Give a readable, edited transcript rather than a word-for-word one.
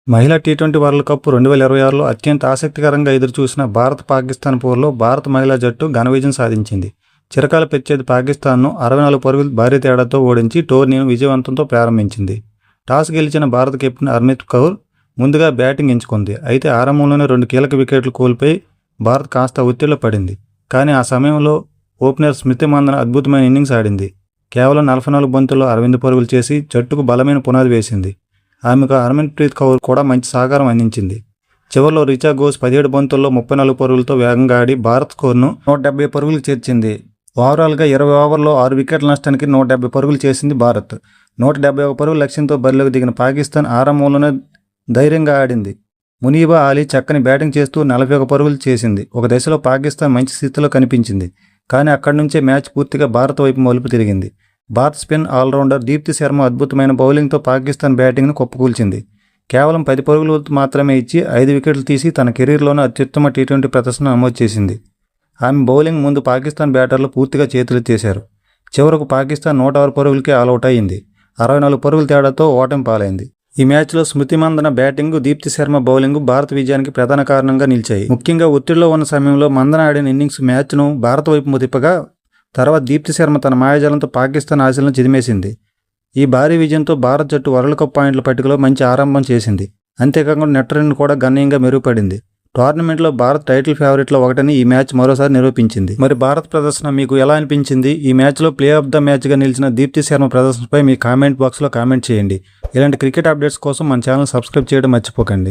మహిళా T20 world cup 2026లో అత్యంత ఆసక్తికరంగా ఎదురుచూసిన భారత్-పాకిస్తాన్ పోరులో భారత మహిళా జట్టు ఘన విజయం సాధించింది. చిరకాల ప్రత్యర్థి పాకిస్తాన్ను 64 పరుగుల భారీ తేడాతో ఓడించి టోర్నీని విజయవంతంతో ప్రారంభించింది. టాస్ గెలిచిన భారత కెప్టెన్ హర్మన్ప్రీత్ కౌర్ ముందుగా బ్యాటింగ్ ఎంచుకుంది. అయితే ఆరంభంలోనే 2 కీలక వికెట్లు కోల్పోయి భారత్ కాస్త ఒత్తిడిలో పడింది. కానీ ఆ సమయంలో ఓపెనర్ స్మృతి మందన అద్భుతమైన ఇన్నింగ్స్ ఆడింది. కేవలం 44 బంతుల్లో 68 పరుగులు చేసి జట్టుకు బలమైన పునాది వేసింది. ఆమెకు హర్మన్ప్రీత్ కౌర్ కూడా మంచి సహకారం అందించింది. చివరిలో రిచా ఘోష్ 17 బంతుల్లో 34 పరుగులతో వేగంగా ఆడి భారత్ స్కోర్ను 170 పరుగులకు చేర్చింది. ఓవరాల్గా 20 ఓవర్లో 6 వికెట్ల నష్టానికి 170 పరుగులు చేసింది భారత్. 171 పరుగుల లక్ష్యంతో బరిలోకి దిగిన పాకిస్తాన్ ఆరంభంలోనే ధైర్యంగా ఆడింది. మునీబా అలీ చక్కని బ్యాటింగ్ చేస్తూ 41 పరుగులు చేసింది. ఒక దశలో పాకిస్తాన్ మంచి స్థితిలో కనిపించింది. కానీ అక్కడి నుంచే మ్యాచ్ పూర్తిగా భారత్ వైపు మలుపు తిరిగింది. భారత్ స్పిన్ ఆల్రౌండర్ దీప్తి శర్మ అద్భుతమైన బౌలింగ్తో పాకిస్తాన్ బ్యాటింగ్ను కుప్పకూల్చింది. కేవలం 10 పరుగులు మాత్రమే ఇచ్చి 5 వికెట్లు తీసి తన కెరీర్లోనే అత్యుత్తమ టీ20 ప్రదర్శన నమోదు చేసింది. ఆమె బౌలింగ్ ముందు పాకిస్తాన్ బ్యాటర్లు పూర్తిగా చేతులెత్తేశారు. చివరకు పాకిస్తాన్ 106 పరుగులకే ఆలౌట్ అయింది. 64 పరుగుల తేడాతో ఓటమి పాలైంది. ఈ మ్యాచ్లో స్మృతి మందన బ్యాటింగ్, దీప్తి శర్మ బౌలింగ్ భారత విజయానికి ప్రధాన కారణంగా నిలిచాయి. ముఖ్యంగా ఒత్తిడిలో ఉన్న సమయంలో మందన ఆడిన ఇన్నింగ్స్ మ్యాచ్ను భారత వైపు తిప్పగా తర్వాత దీప్తి శర్మ తన మాయాజాలంతో పాకిస్తాన్ ఆశలను చిదిమేసింది. ఈ భారీ విజయంతో భారత జట్టు వరల్డ్ కప్ పాయింట్ల పట్టికలో మంచి ఆరంభం చేసింది. అంతేకాకుండా నెట్ రన్ కూడా గణనీయంగా మెరుగుపడింది. టోర్నమెంట్లో భారత్ టైటిల్ ఫేవరెట్లో ఒకటని ఈ మ్యాచ్ మరోసారి నిరూపించింది. మరి భారత్ ప్రదర్శన మీకు ఎలా అనిపించింది? ఈ మ్యాచ్లో ప్లే ఆఫ్ ద మ్యాచ్గా నిలిచిన దీప్తి శర్మ ప్రదర్శనపై మీ కామెంట్ బాక్స్లో కామెంట్ చేయండి. ఇలాంటి క్రికెట్ అప్డేట్స్ కోసం మన ఛానల్ సబ్స్క్రైబ్ చేయడం మర్చిపోకండి.